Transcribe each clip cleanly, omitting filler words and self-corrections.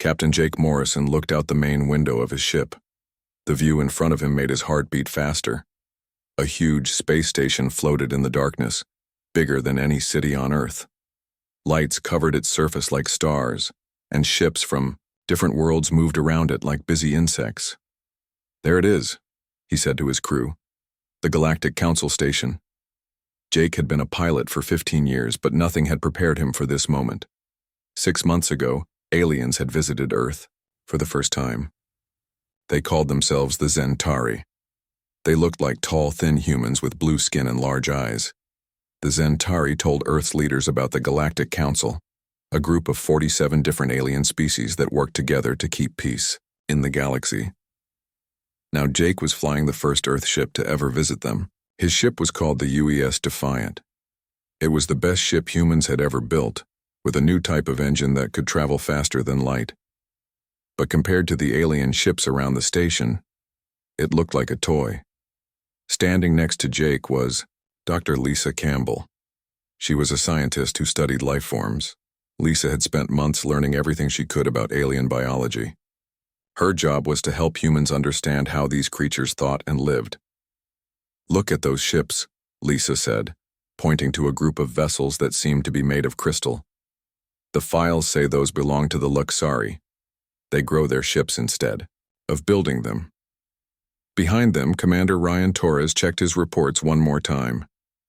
Captain Jake Morrison looked out the main window of his ship. The view in front of him made his heart beat faster. A huge space station floated in the darkness, bigger than any city on Earth. Lights covered its surface like stars, and ships from different worlds moved around it like busy insects. "There it is," he said to his crew. "The Galactic Council Station." Jake had been a pilot for 15 years, but nothing had prepared him for this moment. 6 months ago, aliens had visited Earth for the first time. They called themselves the Zentari. They looked like tall, thin humans with blue skin and large eyes. The Zentari told Earth's leaders about the Galactic Council, a group of 47 different alien species that worked together to keep peace in the galaxy. Now Jake was flying the first Earth ship to ever visit them. His ship was called the UES Defiant. It was the best ship humans had ever built, with a new type of engine that could travel faster than light. But compared to the alien ships around the station, it looked like a toy. Standing next to Jake was Dr. Lisa Campbell. She was a scientist who studied life forms. Lisa had spent months learning everything she could about alien biology. Her job was to help humans understand how these creatures thought and lived. "Look at those ships," Lisa said, pointing to a group of vessels that seemed to be made of crystal. "The files say those belong to the Luxari. They grow their ships instead of building them." Behind them, Commander Ryan Torres checked his reports one more time.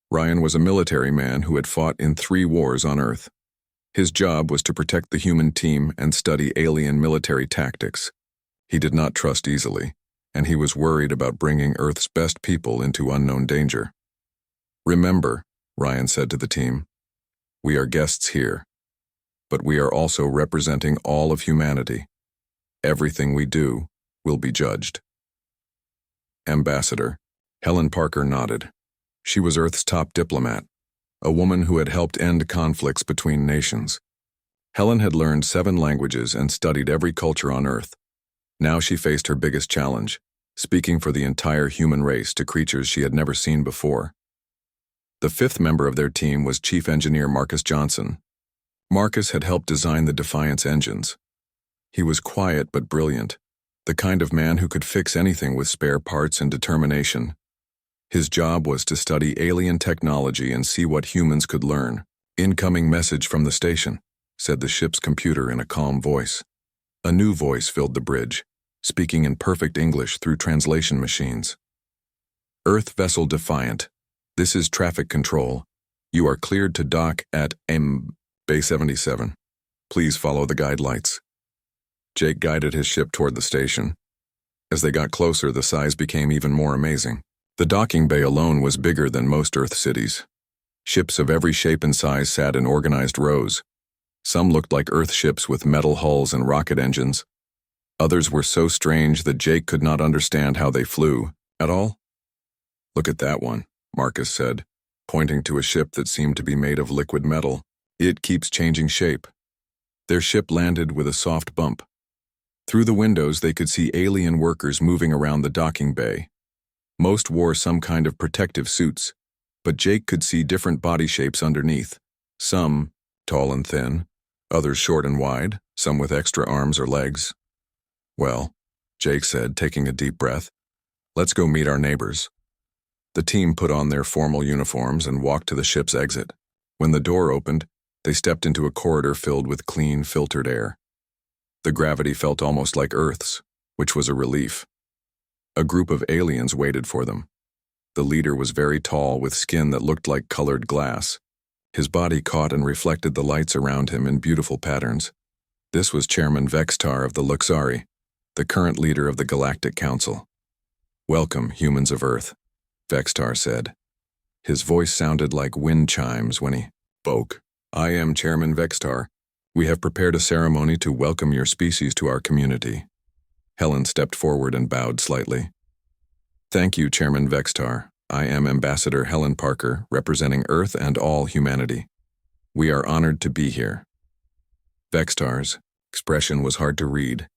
Ryan was a military man who had fought in 3 wars on Earth. His job was to protect the human team and study alien military tactics. He did not trust easily, and he was worried about bringing Earth's best people into unknown danger. "Remember," Ryan said to the team, "we are guests here, but we are also representing all of humanity. Everything we do will be judged." Ambassador Helen Parker nodded. She was Earth's top diplomat, a woman who had helped end conflicts between nations. Helen had learned 7 languages and studied every culture on Earth. Now she faced her biggest challenge, speaking for the entire human race to creatures she had never seen before. The 5th member of their team was Chief Engineer Marcus Johnson. Marcus had helped design the Defiance engines. He was quiet but brilliant, the kind of man who could fix anything with spare parts and determination. His job was to study alien technology and see what humans could learn. "Incoming message from the station," said the ship's computer in a calm voice. A new voice filled the bridge, speaking in perfect English through translation machines. "Earth Vessel Defiant, this is traffic control. You are cleared to dock at Bay 77. Please follow the guide lights." Jake guided his ship toward the station. As they got closer, the size became even more amazing. The docking bay alone was bigger than most Earth cities. Ships of every shape and size sat in organized rows. Some looked like Earth ships with metal hulls and rocket engines. Others were so strange that Jake could not understand how they flew at all. "Look at that one," Marcus said, pointing to a ship that seemed to be made of liquid metal. "It keeps changing shape." Their ship landed with a soft bump. Through the windows, they could see alien workers moving around the docking bay. Most wore some kind of protective suits, but Jake could see different body shapes underneath. Some tall and thin, others short and wide, some with extra arms or legs. "Well," Jake said, taking a deep breath, "let's go meet our neighbors." The team put on their formal uniforms and walked to the ship's exit. When the door opened, they stepped into a corridor filled with clean, filtered air. The gravity felt almost like Earth's, which was a relief. A group of aliens waited for them. The leader was very tall, with skin that looked like colored glass. His body caught and reflected the lights around him in beautiful patterns. This was Chairman Vextar of the Luxari, the current leader of the Galactic Council. "Welcome, humans of Earth," Vextar said. His voice sounded like wind chimes when he spoke. "I am Chairman Vextar. We have prepared a ceremony to welcome your species to our community." Helen stepped forward and bowed slightly. "Thank you, Chairman Vextar. I am Ambassador Helen Parker, representing Earth and all humanity. We are honored to be here." Vextar's expression was hard to read,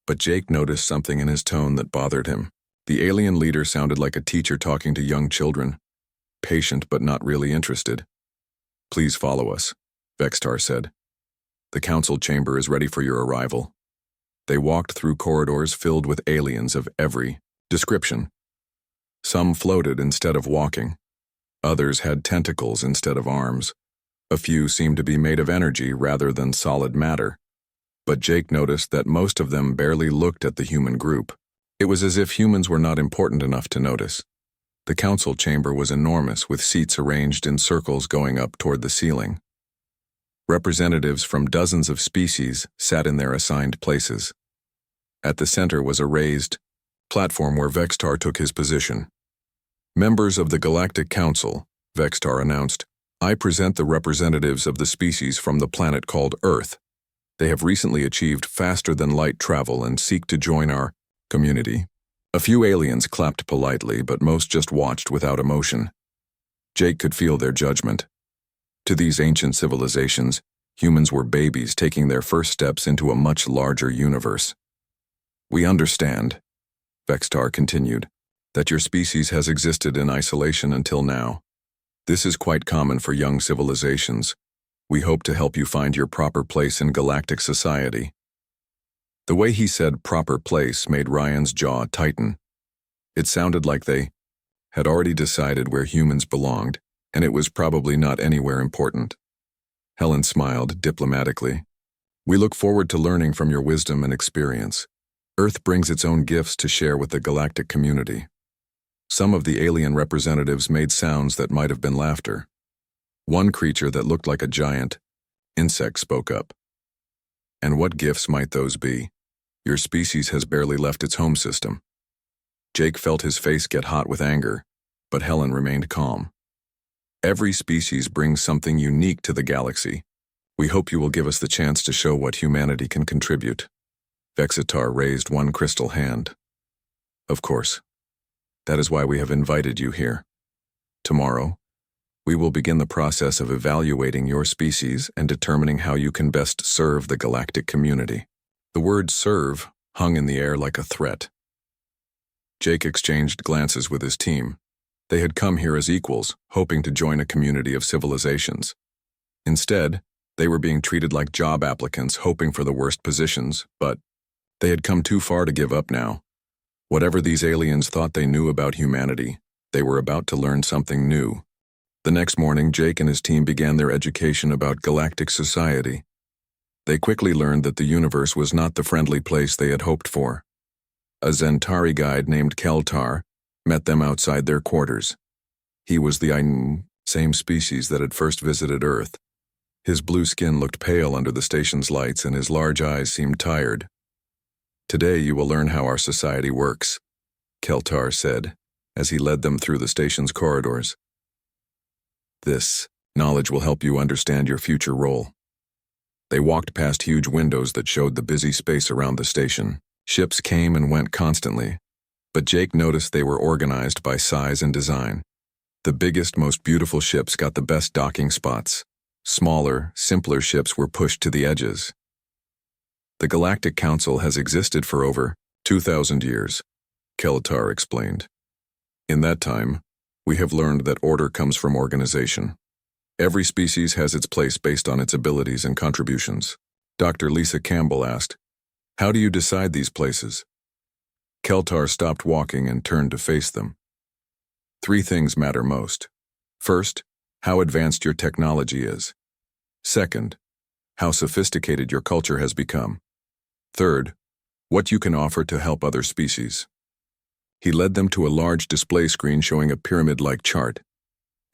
but Jake noticed something in his tone that bothered him. The alien leader sounded like a teacher talking to young children, patient but not really interested. "Please follow us," Vextar said. "The council chamber is ready for your arrival. They walked through corridors filled with aliens of every description. Some floated instead of walking. Others had tentacles instead of arms. A few seemed to be made of energy rather than solid matter. But Jake noticed that most of them barely looked at the human group. It was as if humans were not important enough to notice. The council chamber was enormous, with seats arranged in circles going up toward the ceiling. Representatives from dozens of species sat in their assigned places. At the center was a raised platform where Vextar took his position. "Members of the Galactic Council," Vextar announced, "I present the representatives of the species from the planet called Earth. They have recently achieved faster-than-light travel and seek to join our community." A few aliens clapped politely, but most just watched without emotion. Jake could feel their judgment. To these ancient civilizations, humans were babies taking their first steps into a much larger universe. "We understand," Vextar continued, "that your species has existed in isolation until now. This is quite common for young civilizations. We hope to help you find your proper place in galactic society." The way he said "proper place" made Ryan's jaw tighten. It sounded like they had already decided where humans belonged, and it was probably not anywhere important. Helen smiled diplomatically. "We look forward to learning from your wisdom and experience. Earth brings its own gifts to share with the galactic community." Some of the alien representatives made sounds that might have been laughter. One creature that looked like a giant insect spoke up. "And what gifts might those be? Your species has barely left its home system." Jake felt his face get hot with anger, but Helen remained calm. "Every species brings something unique to the galaxy. We hope you will give us the chance to show what humanity can contribute." Vexitar raised one crystal hand. "Of course. That is why we have invited you here. Tomorrow, we will begin the process of evaluating your species and determining how you can best serve the galactic community." The word "serve" hung in the air like a threat. Jake exchanged glances with his team. They had come here as equals, hoping to join a community of civilizations. Instead, they were being treated like job applicants, hoping for the worst positions, but they had come too far to give up now. Whatever these aliens thought they knew about humanity, they were about to learn something new. The next morning, Jake and his team began their education about galactic society. They quickly learned that the universe was not the friendly place they had hoped for. A Zentari guide named Keltar met them outside their quarters. He was the same species that had first visited Earth. His blue skin looked pale under the station's lights, and his large eyes seemed tired. "Today you will learn how our society works," Keltar said, as he led them through the station's corridors. "This knowledge will help you understand your future role." They walked past huge windows that showed the busy space around the station. Ships came and went constantly, but Jake noticed they were organized by size and design. The biggest, most beautiful ships got the best docking spots. Smaller, simpler ships were pushed to the edges. "The Galactic Council has existed for over 2,000 years, Keltar explained. "In that time, we have learned that order comes from organization. Every species has its place based on its abilities and contributions." Dr. Lisa Campbell asked, "How do you decide these places?" Keltar stopped walking and turned to face them. "Three things matter most. First, how advanced your technology is. Second, how sophisticated your culture has become. Third, what you can offer to help other species." He led them to a large display screen showing a pyramid-like chart.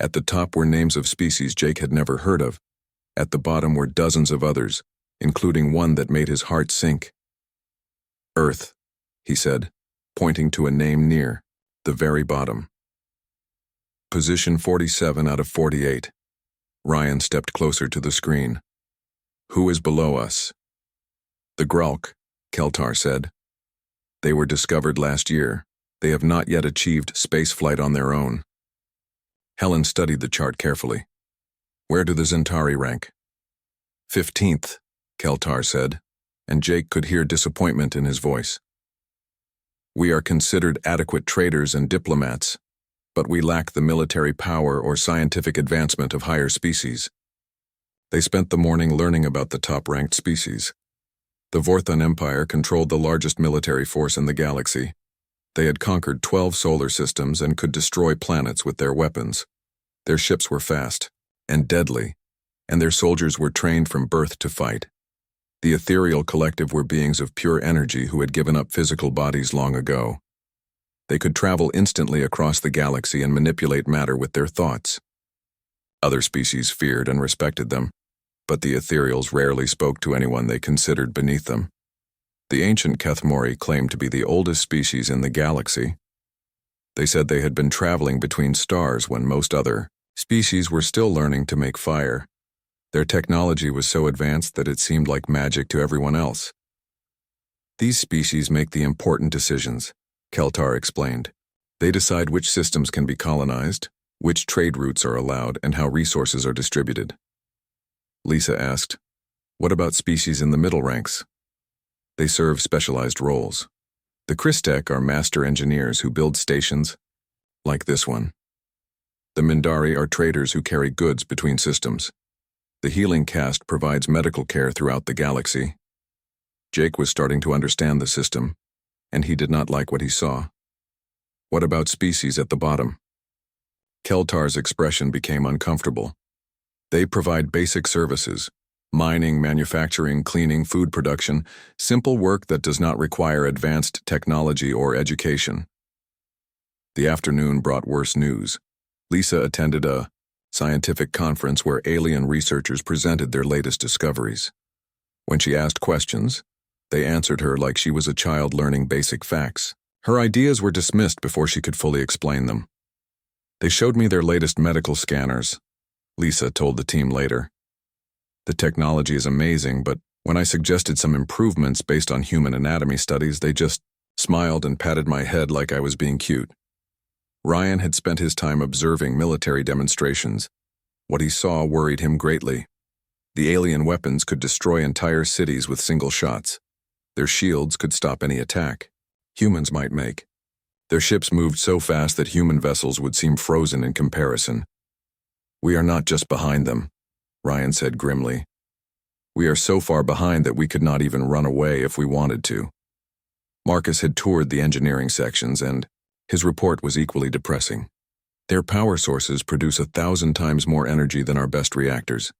At the top were names of species Jake had never heard of. At the bottom were dozens of others, including one that made his heart sink. "Earth," he said, pointing to a name near the very bottom. "Position 47 out of 48. Ryan stepped closer to the screen. "Who is below us?" "The Gralk," Keltar said. "They were discovered last year. They have not yet achieved spaceflight on their own." Helen studied the chart carefully. "Where do the Zentari rank?" 15th, Keltar said, and Jake could hear disappointment in his voice. "We are considered adequate traders and diplomats, but we lack the military power or scientific advancement of higher species." They spent the morning learning about the top-ranked species. The Vorthon Empire controlled the largest military force in the galaxy. They had conquered 12 solar systems and could destroy planets with their weapons. Their ships were fast and deadly, and their soldiers were trained from birth to fight. The ethereal collective were beings of pure energy who had given up physical bodies long ago. They could travel instantly across the galaxy and manipulate matter with their thoughts. Other species feared and respected them, but the ethereals rarely spoke to anyone they considered beneath them. The ancient Kethmori claimed to be the oldest species in the galaxy. They said they had been traveling between stars when most other species were still learning to make fire. Their technology was so advanced that it seemed like magic to everyone else. These species make the important decisions, Keltar explained. They decide which systems can be colonized, which trade routes are allowed, and how resources are distributed. Lisa asked, "What about species in the middle ranks?" They serve specialized roles. The Christek are master engineers who build stations, like this one. The Mindari are traders who carry goods between systems. The healing caste provides medical care throughout the galaxy. Jake was starting to understand the system, and he did not like what he saw. What about species at the bottom? Keltar's expression became uncomfortable. They provide basic services: mining, manufacturing, cleaning, food production, simple work that does not require advanced technology or education. The afternoon brought worse news. Lisa attended a scientific conference where alien researchers presented their latest discoveries. When she asked questions, they answered her like she was a child learning basic facts. Her ideas were dismissed before she could fully explain them. "They showed me their latest medical scanners," Lisa told the team later. "The technology is amazing, but when I suggested some improvements based on human anatomy studies, they just smiled and patted my head like I was being cute." Ryan had spent his time observing military demonstrations. What he saw worried him greatly. The alien weapons could destroy entire cities with single shots. Their shields could stop any attack humans might make. Their ships moved so fast that human vessels would seem frozen in comparison. "We are not just behind them," Ryan said grimly. "We are so far behind that we could not even run away if we wanted to." Marcus had toured the engineering sections, and his report was equally depressing. "Their power sources produce 1,000 times more energy than our best reactors.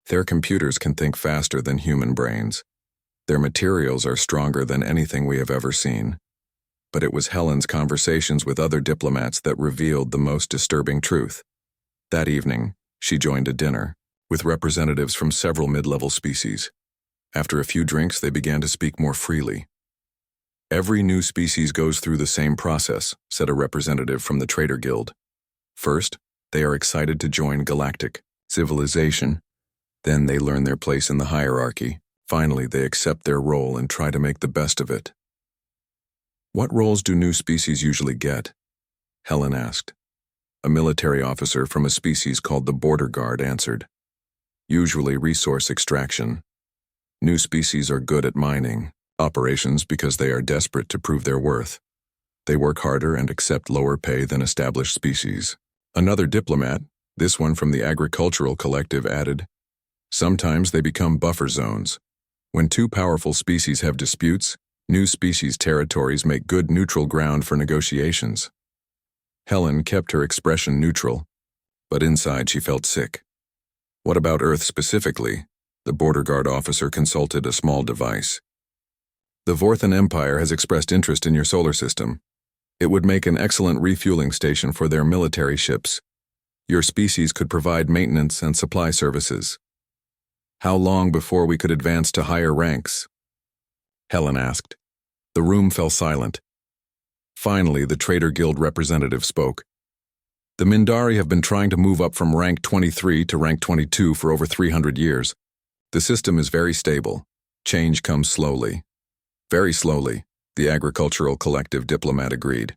Their computers can think faster than human brains. Their materials are stronger than anything we have ever seen." But it was Helen's conversations with other diplomats that revealed the most disturbing truth. That evening, she joined a dinner with representatives from several mid-level species. After a few drinks, they began to speak more freely. "Every new species goes through the same process," said a representative from the Trader Guild. "First, they are excited to join galactic civilization. Then they learn their place in the hierarchy. Finally, they accept their role and try to make the best of it." "What roles do new species usually get?" Helen asked. A military officer from a species called the Border Guard answered. "Usually resource extraction. New species are good at mining operations because they are desperate to prove their worth. They work harder and accept lower pay than established species." Another diplomat, this one from the agricultural collective, added, "Sometimes they become buffer zones. When two powerful species have disputes, new species territories make good neutral ground for negotiations." Helen kept her expression neutral, but inside she felt sick. "What about Earth specifically?" The Border Guard officer consulted a small device. "The Vorthon Empire has expressed interest in your solar system. It would make an excellent refueling station for their military ships. Your species could provide maintenance and supply services." "How long before we could advance to higher ranks?" Helen asked. The room fell silent. Finally, the Trader Guild representative spoke. "The Mindari have been trying to move up from rank 23 to rank 22 for over 300 years. The system is very stable. Change comes slowly." "Very slowly," the agricultural collective diplomat agreed.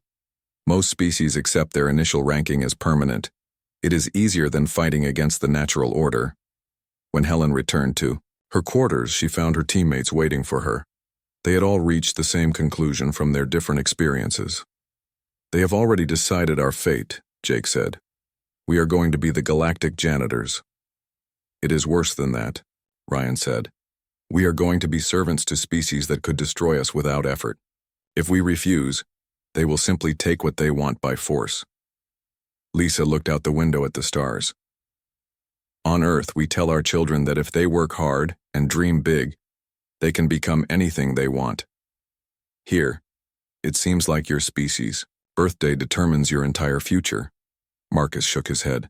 "Most species accept their initial ranking as permanent. It is easier than fighting against the natural order." When Helen returned to her quarters, she found her teammates waiting for her. They had all reached the same conclusion from their different experiences. "They have already decided our fate," Jake said. "We are going to be the galactic janitors." "It is worse than that," Ryan said. We are going to be servants to species that could destroy us without effort. If we refuse, they will simply take what they want by force. Lisa looked out the window at the stars. On Earth, we tell our children that if they work hard and dream big, they can become anything they want. Here, it seems like your species' birthday determines your entire future. Marcus shook his head.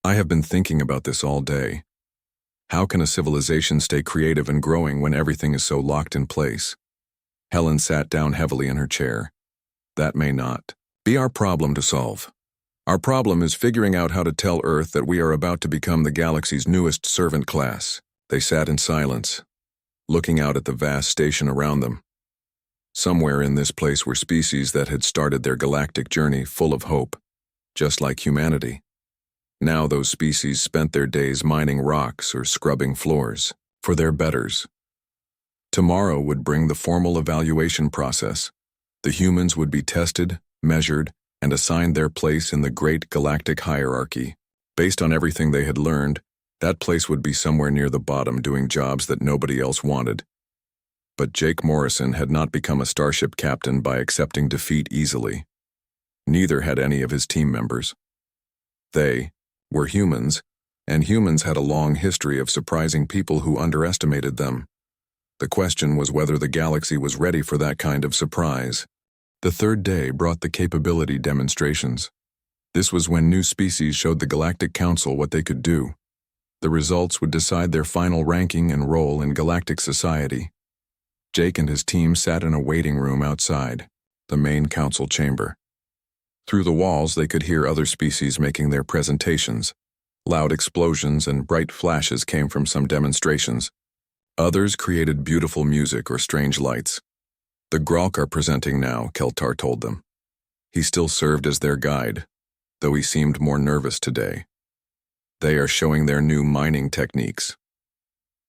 I have been thinking about this all day. How can a civilization stay creative and growing when everything is so locked in place? Helen sat down heavily in her chair. That may not be our problem to solve. Our problem is figuring out how to tell Earth that we are about to become the galaxy's newest servant class. They sat in silence, looking out at the vast station around them. Somewhere in this place were species that had started their galactic journey full of hope, just like humanity. Now those species spent their days mining rocks or scrubbing floors for their betters. Tomorrow would bring the formal evaluation process. The humans would be tested, measured, and assigned their place in the great galactic hierarchy. Based on everything they had learned, that place would be somewhere near the bottom doing jobs that nobody else wanted. But Jake Morrison had not become a starship captain by accepting defeat easily. Neither had any of his team members. They were humans, and humans had a long history of surprising people who underestimated them. The question was whether the galaxy was ready for that kind of surprise. The third day brought the capability demonstrations. This was when new species showed the Galactic Council what they could do. The results would decide their final ranking and role in galactic society. Jake and his team sat in a waiting room outside, the main council chamber. Through the walls they could hear other species making their presentations. Loud explosions and bright flashes came from some demonstrations. Others created beautiful music or strange lights. The Gralk are presenting now, Keltar told them. He still served as their guide, though he seemed more nervous today. They are showing their new mining techniques.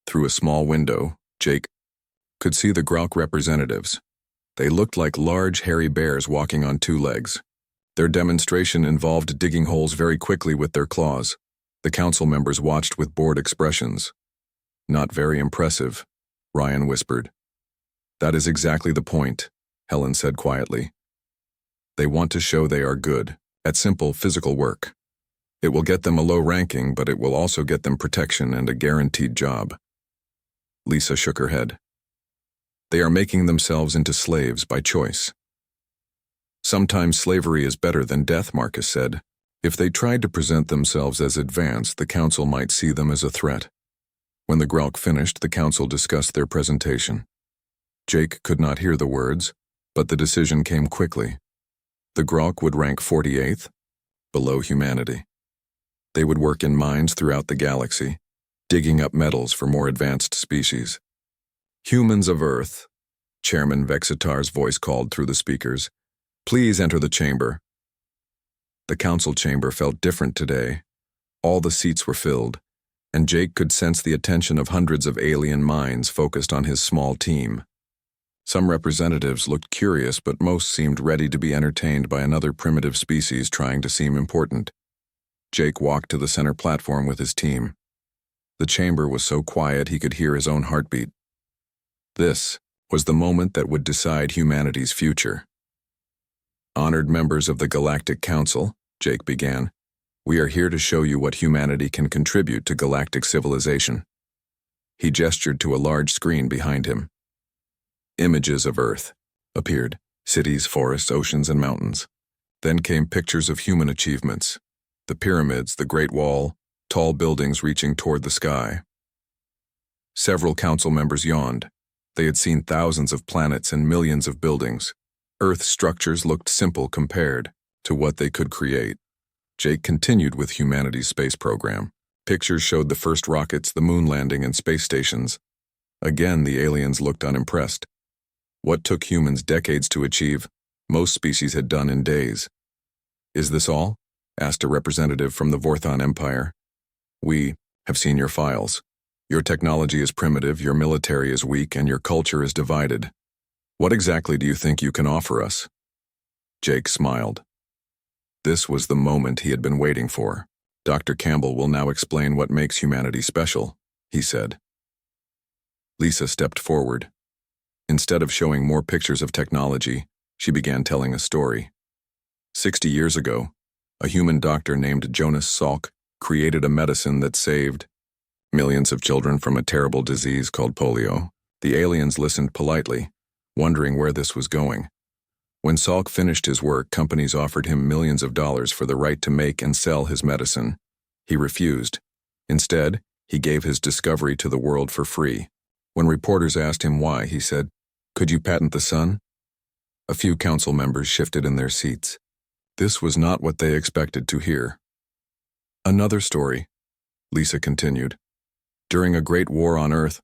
Through a small window, Jake could see the Gralk representatives. They looked like large hairy bears walking on two legs. Their demonstration involved digging holes very quickly with their claws. The council members watched with bored expressions. Not very impressive, Ryan whispered. That is exactly the point, Helen said quietly. They want to show they are good at simple physical work. It will get them a low ranking, but it will also get them protection and a guaranteed job. Lisa shook her head. They are making themselves into slaves by choice. Sometimes slavery is better than death, Marcus said. If they tried to present themselves as advanced, the council might see them as a threat. When the Gralk finished, the council discussed their presentation. Jake could not hear the words, but the decision came quickly. The Gralk would rank 48th, below humanity. They would work in mines throughout the galaxy, digging up metals for more advanced species. Humans of Earth, Chairman Vexitar's voice called through the speakers, please enter the chamber. The council chamber felt different today. All the seats were filled, and Jake could sense the attention of hundreds of alien minds focused on his small team. Some representatives looked curious, but most seemed ready to be entertained by another primitive species trying to seem important. Jake walked to the center platform with his team. The chamber was so quiet he could hear his own heartbeat. This was the moment that would decide humanity's future. Honored members of the Galactic Council, Jake began, we are here to show you what humanity can contribute to galactic civilization. He gestured to a large screen behind him. Images of Earth appeared, cities, forests, oceans, and mountains. Then came pictures of human achievements, the pyramids, the Great Wall, tall buildings reaching toward the sky. Several council members yawned. They had seen thousands of planets and millions of buildings. Earth's structures looked simple compared to what they could create. Jake continued with humanity's space program. Pictures showed the first rockets, the moon landing, and space stations. Again, the aliens looked unimpressed. What took humans decades to achieve, most species had done in days. Is this all? Asked a representative from the Vorthon Empire. We have seen your files. Your technology is primitive, your military is weak, and your culture is divided. What exactly do you think you can offer us? Jake smiled. This was the moment he had been waiting for. Dr. Campbell will now explain what makes humanity special, he said. Lisa stepped forward. Instead of showing more pictures of technology, she began telling a story. 60 years ago, a human doctor named Jonas Salk created a medicine that saved millions of children from a terrible disease called polio. The aliens listened politely, wondering where this was going. When Salk finished his work, companies offered him millions of dollars for the right to make and sell his medicine. He refused. Instead, he gave his discovery to the world for free. When reporters asked him why, he said, "Could you patent the sun?" A few council members shifted in their seats. This was not what they expected to hear. Another story, Lisa continued. During a great war on Earth,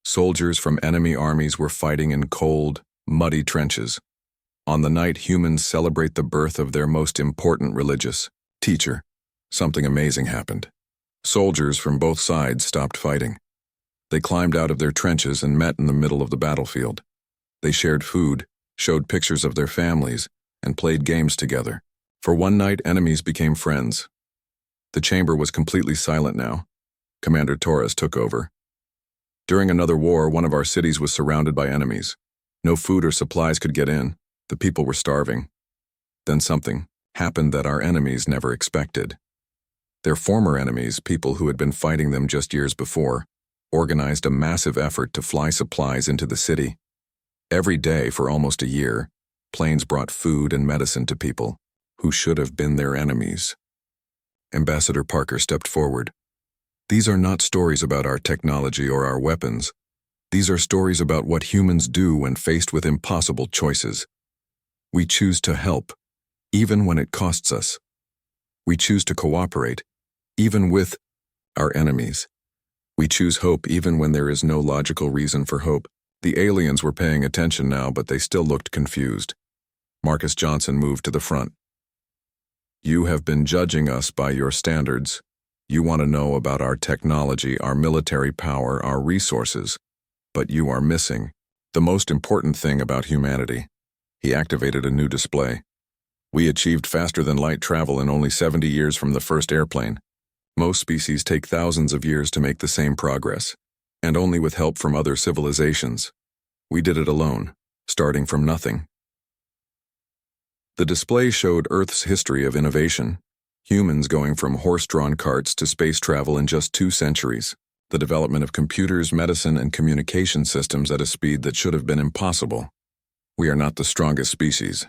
soldiers from enemy armies were fighting in cold, muddy trenches. On the night humans celebrate the birth of their most important religious teacher, something amazing happened. Soldiers from both sides stopped fighting. They climbed out of their trenches and met in the middle of the battlefield. They shared food, showed pictures of their families, and played games together. For one night, enemies became friends. The chamber was completely silent now. Commander Torres took over. During another war, one of our cities was surrounded by enemies. No food or supplies could get in. The people were starving. Then something happened that our enemies never expected. Their former enemies, people who had been fighting them just years before, organized a massive effort to fly supplies into the city. Every day for almost a year, planes brought food and medicine to people who should have been their enemies. Ambassador Parker stepped forward. These are not stories about our technology or our weapons. These are stories about what humans do when faced with impossible choices. We choose to help, even when it costs us. We choose to cooperate, even with our enemies. We choose hope even when there is no logical reason for hope. The aliens were paying attention now, but they still looked confused. Marcus Johnson moved to the front. You have been judging us by your standards. You want to know about our technology, our military power, our resources. But you are missing the most important thing about humanity. He activated a new display. We achieved faster-than-light travel in only 70 years from the first airplane. Most species take thousands of years to make the same progress, and only with help from other civilizations. We did it alone, starting from nothing. The display showed Earth's history of innovation, humans going from horse-drawn carts to space travel in just 2 centuries, the development of computers, medicine, and communication systems at a speed that should have been impossible. We are not the strongest species,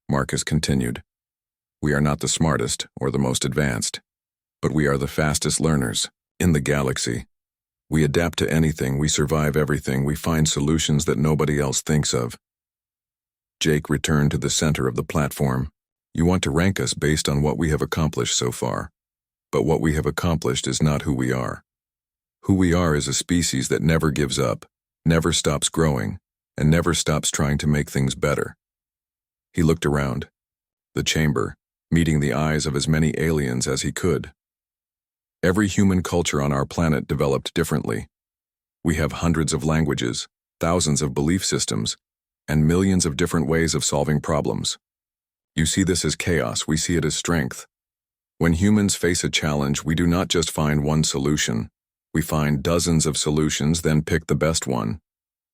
Marcus continued. We are not the smartest or the most advanced, but we are the fastest learners in the galaxy. We adapt to anything, we survive everything, we find solutions that nobody else thinks of. Jake returned to the center of the platform. You want to rank us based on what we have accomplished so far. But what we have accomplished is not who we are. Who we are is a species that never gives up, never stops growing, and never stops trying to make things better. He looked around the chamber, meeting the eyes of as many aliens as he could. Every human culture on our planet developed differently. We have hundreds of languages, thousands of belief systems, and millions of different ways of solving problems. You see this as chaos, we see it as strength. When humans face a challenge, we do not just find one solution. We find dozens of solutions, then pick the best one.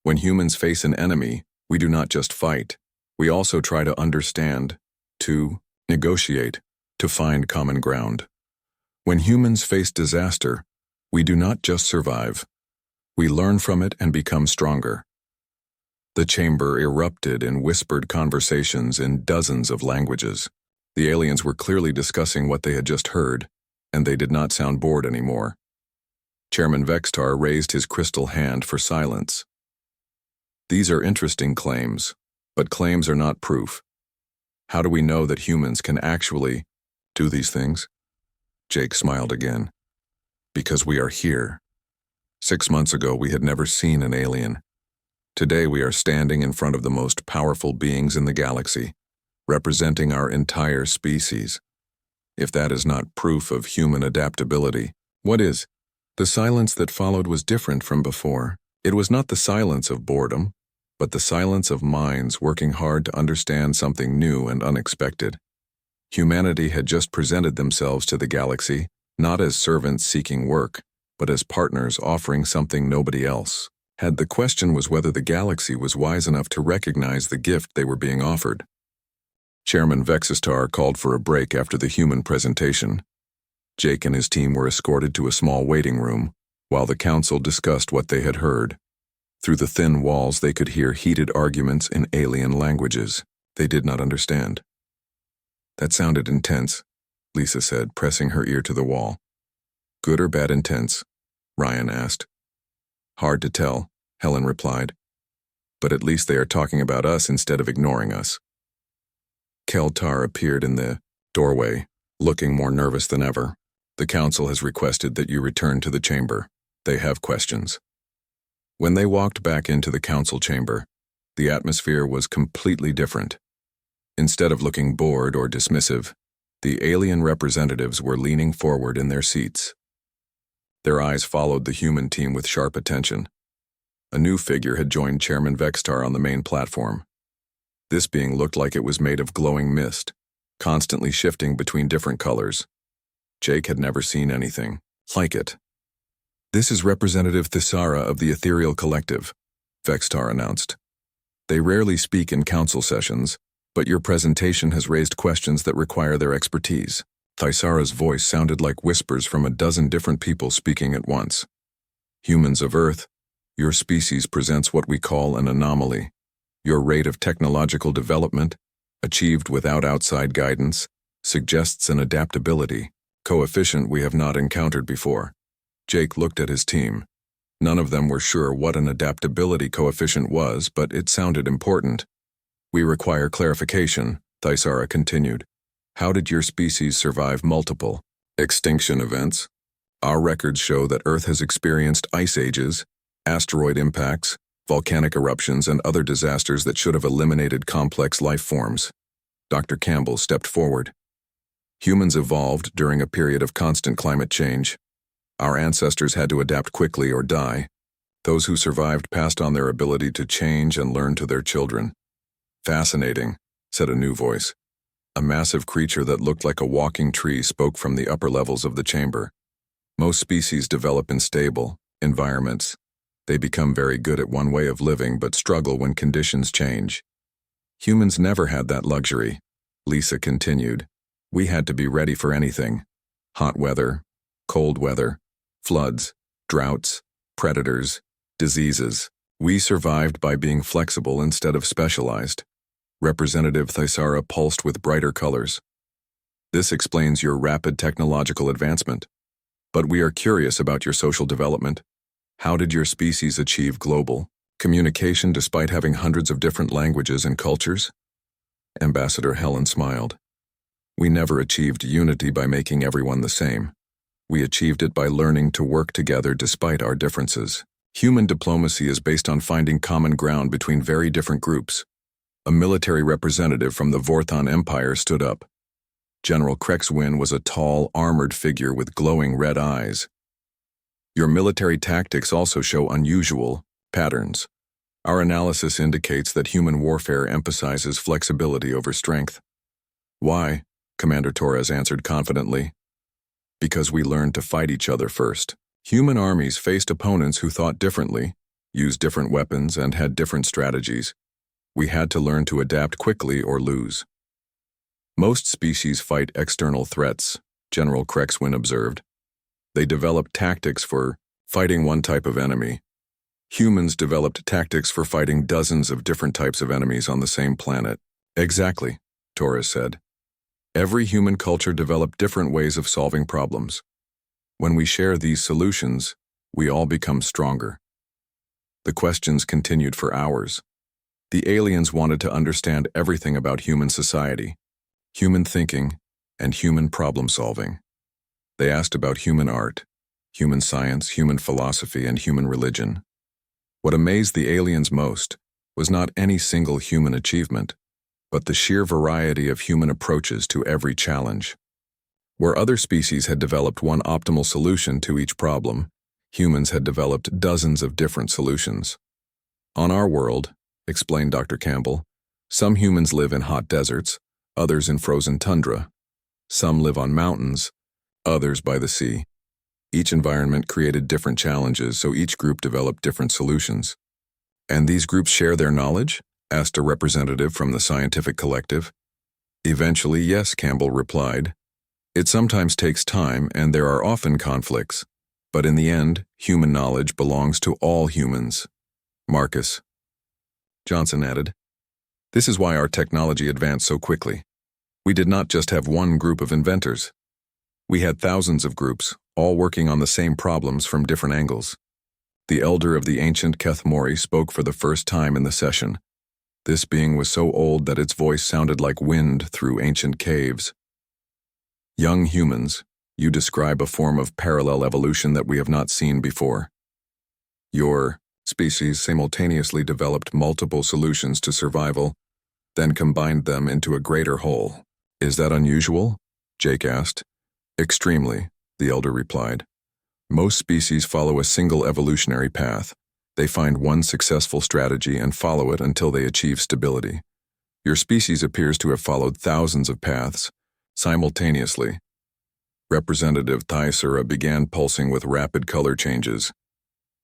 When humans face an enemy, we do not just fight. We also try to understand, to negotiate, to find common ground. When humans face disaster, we do not just survive. We learn from it and become stronger. The chamber erupted in whispered conversations in dozens of languages. The aliens were clearly discussing what they had just heard, and they did not sound bored anymore. Chairman Vextar raised his crystal hand for silence. These are interesting claims, but claims are not proof. How do we know that humans can actually do these things? Jake smiled again. Because we are here. 6 months ago, we had never seen an alien. Today, we are standing in front of the most powerful beings in the galaxy, representing our entire species. If that is not proof of human adaptability, what is? The silence that followed was different from before. It was not the silence of boredom, but the silence of minds working hard to understand something new and unexpected. Humanity had just presented themselves to the galaxy, not as servants seeking work, but as partners offering something nobody else The question was whether the galaxy was wise enough to recognize the gift they were being offered. Chairman Vexistar called for a break after the human presentation. Jake and his team were escorted to a small waiting room, while the council discussed what they had heard. Through the thin walls they could hear heated arguments in alien languages they did not understand. "That sounded intense," Lisa said, pressing her ear to the wall. "Good or bad intense?" Ryan asked. "Hard to tell," Helen replied. "But at least they are talking about us instead of ignoring us." Keltar appeared in the doorway, looking more nervous than ever. "The council has requested that you return to the chamber. They have questions." When they walked back into the council chamber, the atmosphere was completely different. Instead of looking bored or dismissive, the alien representatives were leaning forward in their seats. Their eyes followed the human team with sharp attention. A new figure had joined Chairman Vextar on the main platform. This being looked like it was made of glowing mist, constantly shifting between different colors. Jake had never seen anything like it. "This is Representative Thisara of the Ethereal Collective," Vextar announced. "They rarely speak in council sessions, but your presentation has raised questions that require their expertise." Thisara's voice sounded like whispers from a dozen different people speaking at once. "Humans of Earth, your species presents what we call an anomaly. Your rate of technological development, achieved without outside guidance, suggests an adaptability coefficient we have not encountered before." Jake looked at his team. None of them were sure what an adaptability coefficient was, but it sounded important. "We require clarification," Thisara continued. "How did your species survive multiple extinction events? Our records show that Earth has experienced ice ages, asteroid impacts, volcanic eruptions, and other disasters that should have eliminated complex life forms." Dr. Campbell stepped forward. "Humans evolved during a period of constant climate change. Our ancestors had to adapt quickly or die. Those who survived passed on their ability to change and learn to their children." "Fascinating," said a new voice. A massive creature that looked like a walking tree spoke from the upper levels of the chamber. "Most species develop in stable environments. They become very good at one way of living but struggle when conditions change. Humans never had that luxury," Lisa continued. "We had to be ready for anything. Hot weather, cold weather, floods, droughts, predators, diseases. We survived by being flexible instead of specialized." Representative Thisara pulsed with brighter colors. "This explains your rapid technological advancement. But we are curious about your social development. How did your species achieve global communication despite having hundreds of different languages and cultures?" Ambassador Helen smiled. "We never achieved unity by making everyone the same. We achieved it by learning to work together despite our differences. Human diplomacy is based on finding common ground between very different groups." A military representative from the Vorthon Empire stood up. General Krexwin was a tall, armored figure with glowing red eyes. "Your military tactics also show unusual patterns. Our analysis indicates that human warfare emphasizes flexibility over strength." "Why?" Commander Torres answered confidently. "Because we learned to fight each other first. Human armies faced opponents who thought differently, used different weapons, and had different strategies. We had to learn to adapt quickly or lose." "Most species fight external threats," General Krexwin observed. "They developed tactics for fighting one type of enemy. Humans developed tactics for fighting dozens of different types of enemies on the same planet." "Exactly," Torres said. "Every human culture developed different ways of solving problems. When we share these solutions, we all become stronger." The questions continued for hours. The aliens wanted to understand everything about human society, human thinking, and human problem-solving. They asked about human art, human science, human philosophy, and human religion. What amazed the aliens most was not any single human achievement, but the sheer variety of human approaches to every challenge. Where other species had developed one optimal solution to each problem, humans had developed dozens of different solutions. "On our world," explained Dr. Campbell, "some humans live in hot deserts, others in frozen tundra. Some live on mountains, others by the sea. Each environment created different challenges, so each group developed different solutions. And these groups share their knowledge? Asked a representative from the scientific collective. Eventually, yes, Campbell replied. It sometimes takes time, and there are often conflicts. But in the end, human knowledge belongs to all humans. Marcus. Johnson added. This is why our technology advanced so quickly. We did not just have one group of inventors. We had thousands of groups, all working on the same problems from different angles. The elder of the ancient Kethmori spoke for the first time in the session. This being was so old that its voice sounded like wind through ancient caves. Young humans, you describe a form of parallel evolution that we have not seen before. Your species simultaneously developed multiple solutions to survival, then combined them into a greater whole. Is that unusual? Jake asked. Extremely, the elder replied. Most species follow a single evolutionary path. They find one successful strategy and follow it until they achieve stability. Your species appears to have followed thousands of paths, simultaneously. Representative Thyesura began pulsing with rapid color changes.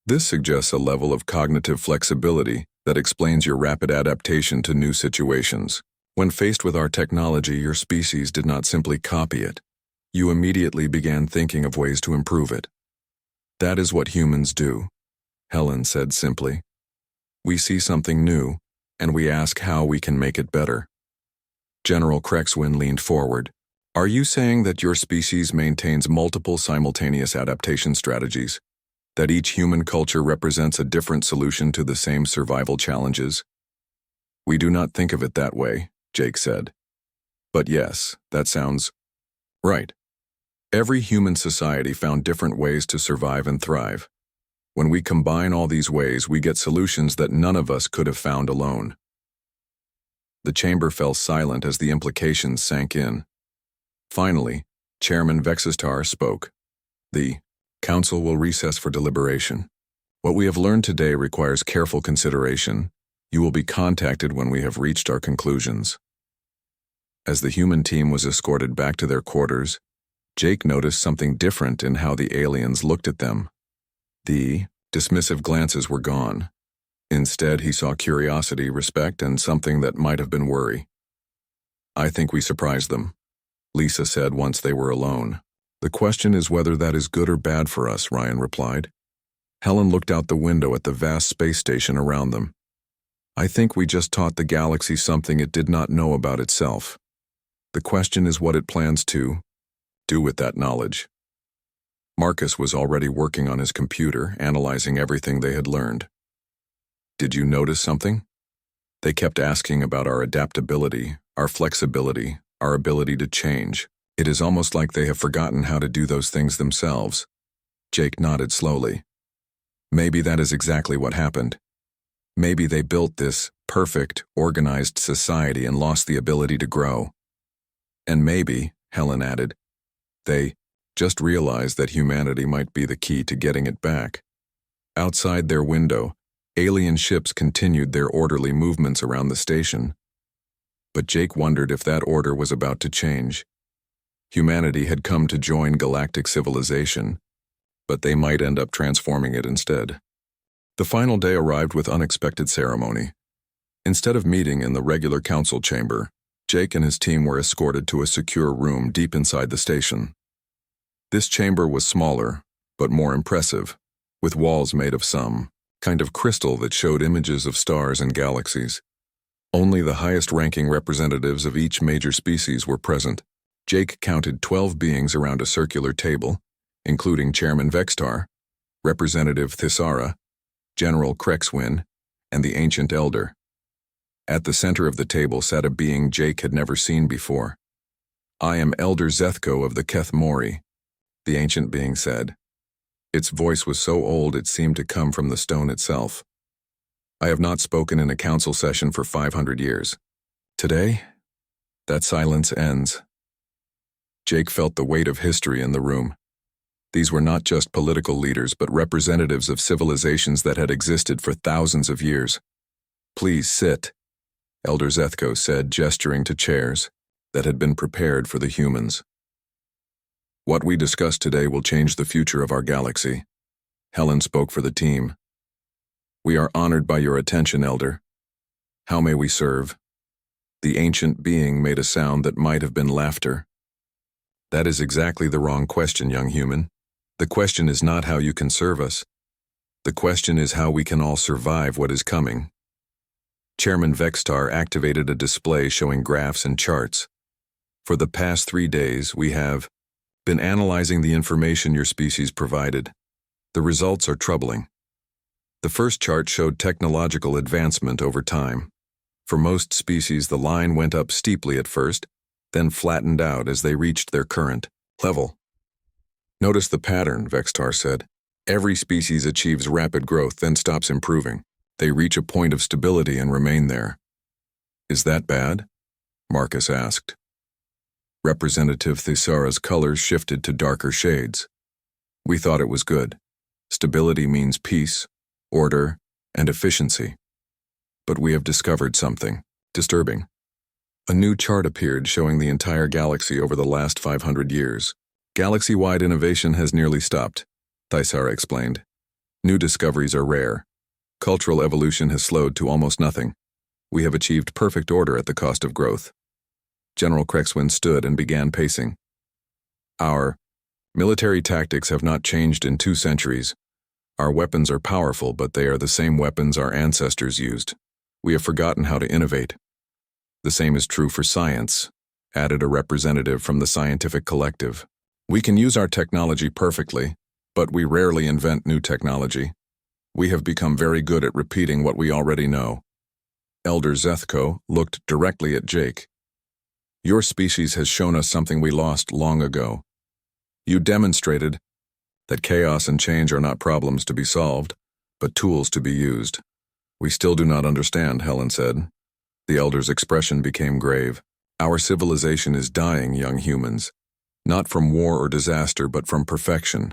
This suggests a level of cognitive flexibility that explains your rapid adaptation to new situations. When faced with our technology, your species did not simply copy it. You immediately began thinking of ways to improve it. That is what humans do, Helen said simply. We see something new, and we ask how we can make it better. General Crexwin leaned forward. Are you saying that your species maintains multiple simultaneous adaptation strategies? That each human culture represents a different solution to the same survival challenges? We do not think of it that way, Jake said. But yes, that sounds right. Every human society found different ways to survive and thrive. When we combine all these ways, we get solutions that none of us could have found alone. The chamber fell silent as the implications sank in. Finally, Chairman Vexistar spoke. The Council will recess for deliberation. What we have learned today requires careful consideration. You will be contacted when we have reached our conclusions. As the human team was escorted back to their quarters, Jake noticed something different in how the aliens looked at them. The dismissive glances were gone. Instead, he saw curiosity, respect, and something that might have been worry. I think we surprised them, Lisa said once they were alone. The question is whether that is good or bad for us, Ryan replied. Helen looked out the window at the vast space station around them. I think we just taught the galaxy something it did not know about itself. The question is what it plans to do with that knowledge. Marcus was already working on his computer, analyzing everything they had learned. Did you notice something? They kept asking about our adaptability, our flexibility, our ability to change. It is almost like they have forgotten how to do those things themselves. Jake nodded slowly. Maybe that is exactly what happened. Maybe they built this perfect, organized society and lost the ability to grow. And maybe, Helen added, they just realized that humanity might be the key to getting it back. Outside their window, alien ships continued their orderly movements around the station. But Jake wondered if that order was about to change. Humanity had come to join galactic civilization, but they might end up transforming it instead. The final day arrived with unexpected ceremony. Instead of meeting in the regular council chamber, Jake and his team were escorted to a secure room deep inside the station. This chamber was smaller, but more impressive, with walls made of some kind of crystal that showed images of stars and galaxies. Only the highest-ranking representatives of each major species were present. Jake counted 12 beings around a circular table, including Chairman Vextar, Representative Thyesura, General Crexwin, and the Ancient Elder. At the center of the table sat a being Jake had never seen before. I am Elder Zethko of the Kethmori, the ancient being said. Its voice was so old it seemed to come from the stone itself. I have not spoken in a council session for 500 years. Today, that silence ends. Jake felt the weight of history in the room. These were not just political leaders, but representatives of civilizations that had existed for thousands of years. Please sit, Elder Zethko said, gesturing to chairs that had been prepared for the humans. What we discuss today will change the future of our galaxy. Helen spoke for the team. We are honored by your attention, Elder. How may we serve? The ancient being made a sound that might have been laughter. That is exactly the wrong question, young human. The question is not how you can serve us. The question is how we can all survive what is coming. Chairman Vextar activated a display showing graphs and charts. For the past 3 days, we have been analyzing the information your species provided. The results are troubling. The first chart showed technological advancement over time. For most species, the line went up steeply at first, then flattened out as they reached their current level. Notice the pattern, Vextar said. Every species achieves rapid growth, then stops improving. They reach a point of stability and remain there. Is that bad? Marcus asked. Representative Thisara's colors shifted to darker shades. We thought it was good. Stability means peace, order, and efficiency. But we have discovered something disturbing. A new chart appeared showing the entire galaxy over the last 500 years. Galaxy-wide innovation has nearly stopped, Thisara explained. New discoveries are rare. Cultural evolution has slowed to almost nothing. We have achieved perfect order at the cost of growth. General Crexwin stood and began pacing. Our military tactics have not changed in 2 centuries. Our weapons are powerful, but they are the same weapons our ancestors used. We have forgotten how to innovate. The same is true for science, added a representative from the scientific collective. We can use our technology perfectly, but we rarely invent new technology. We have become very good at repeating what we already know. Elder Zethko looked directly at Jake. Your species has shown us something we lost long ago. You demonstrated that chaos and change are not problems to be solved, but tools to be used. We still do not understand, Helen said. The elder's expression became grave. Our civilization is dying, young humans. Not from war or disaster, but from perfection.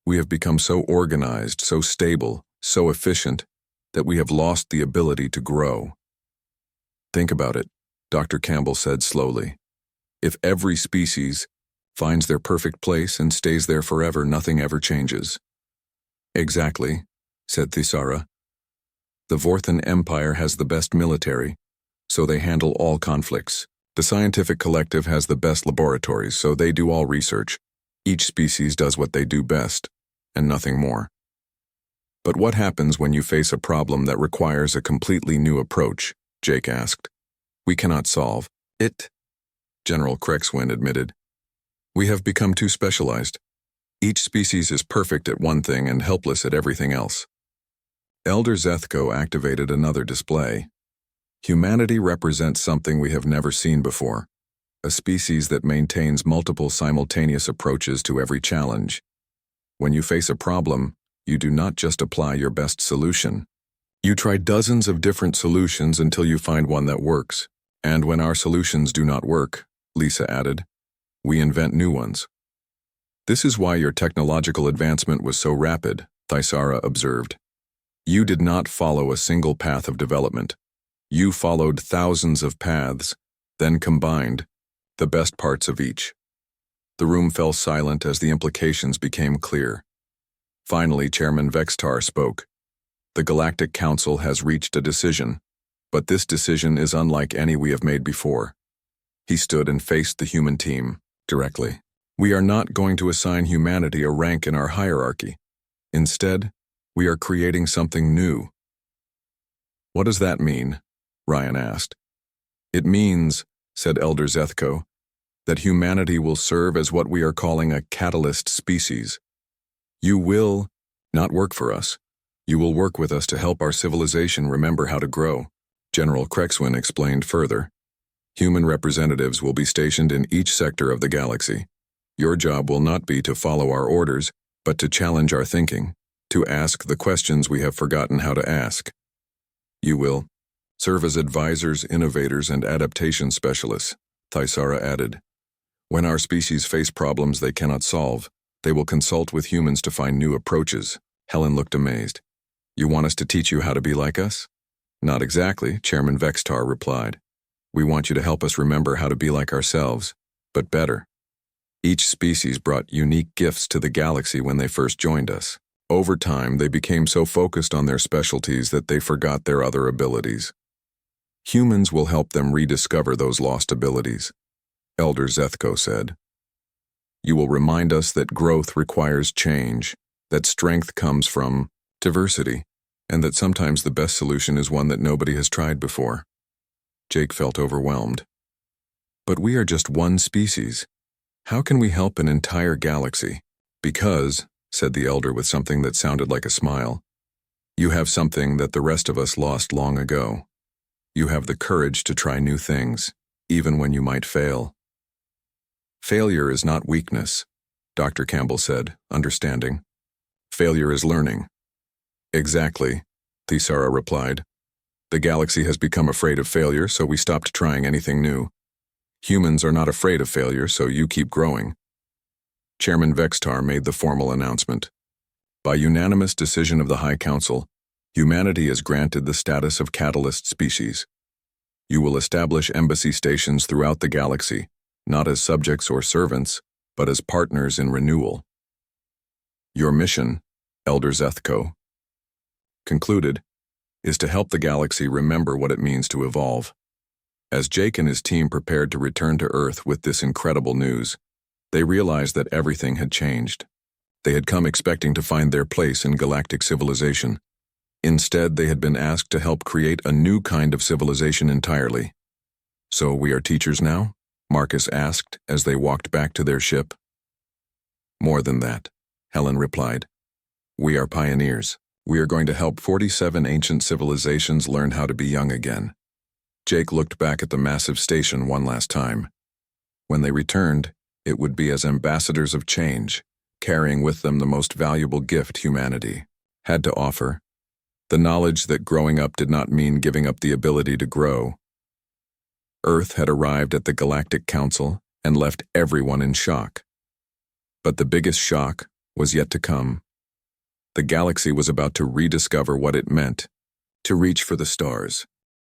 We have become so organized, so stable, so efficient, that we have lost the ability to grow. Think about it, Dr. Campbell said slowly. If every species finds their perfect place and stays there forever, nothing ever changes. Exactly, said Thisara. The Vorthan Empire has the best military, so they handle all conflicts. The scientific collective has the best laboratories, so they do all research. Each species does what they do best, and nothing more. But what happens when you face a problem that requires a completely new approach? Jake asked. We cannot solve it, General Crexwin admitted. We have become too specialized. Each species is perfect at one thing and helpless at everything else. Elder Zethko activated another display. Humanity represents something we have never seen before, a species that maintains multiple simultaneous approaches to every challenge. When you face a problem, you do not just apply your best solution. You try dozens of different solutions until you find one that works. And when our solutions do not work, Lisa added, we invent new ones. This is why your technological advancement was so rapid, Thisara observed. You did not follow a single path of development. You followed thousands of paths, then combined the best parts of each. The room fell silent as the implications became clear. Finally, Chairman Vextar spoke. The Galactic Council has reached a decision, but this decision is unlike any we have made before. He stood and faced the human team directly. We are not going to assign humanity a rank in our hierarchy. Instead, we are creating something new. What does that mean? Ryan asked. It means, said Elder Zethko, that humanity will serve as what we are calling a catalyst species. You will not work for us. You will work with us to help our civilization remember how to grow, General Crexwin explained further. Human representatives will be stationed in each sector of the galaxy. Your job will not be to follow our orders, but to challenge our thinking, to ask the questions we have forgotten how to ask. You will serve as advisors, innovators, and adaptation specialists, Thisara added. When our species face problems they cannot solve, they will consult with humans to find new approaches. Helen looked amazed. You want us to teach you how to be like us? Not exactly, Chairman Vextar replied. We want you to help us remember how to be like ourselves, but better. Each species brought unique gifts to the galaxy when they first joined us. Over time, they became so focused on their specialties that they forgot their other abilities. Humans will help them rediscover those lost abilities, Elder Zethko said. You will remind us that growth requires change, that strength comes from diversity, and that sometimes the best solution is one that nobody has tried before. Jake felt overwhelmed. But we are just one species. How can we help an entire galaxy? Because, said the Elder with something that sounded like a smile, you have something that the rest of us lost long ago. You have the courage to try new things, even when you might fail. Failure is not weakness, Dr. Campbell said, understanding. Failure is learning. Exactly, Thisara replied. The galaxy has become afraid of failure, so we stopped trying anything new. Humans are not afraid of failure, so you keep growing. Chairman Vextar made the formal announcement. By unanimous decision of the High Council, humanity is granted the status of catalyst species. You will establish embassy stations throughout the galaxy, not as subjects or servants, but as partners in renewal. Your mission, Elder Zethko, concluded, is to help the galaxy remember what it means to evolve. As Jake and his team prepared to return to Earth with this incredible news, they realized that everything had changed. They had come expecting to find their place in galactic civilization. Instead, they had been asked to help create a new kind of civilization entirely. So we are teachers now? Marcus asked as they walked back to their ship. More than that, Helen replied. We are pioneers. We are going to help 47 ancient civilizations learn how to be young again. Jake looked back at the massive station one last time. When they returned, it would be as ambassadors of change, carrying with them the most valuable gift humanity had to offer, the knowledge that growing up did not mean giving up the ability to grow. Earth had arrived at the Galactic Council and left everyone in shock. But the biggest shock was yet to come. The galaxy was about to rediscover what it meant to reach for the stars.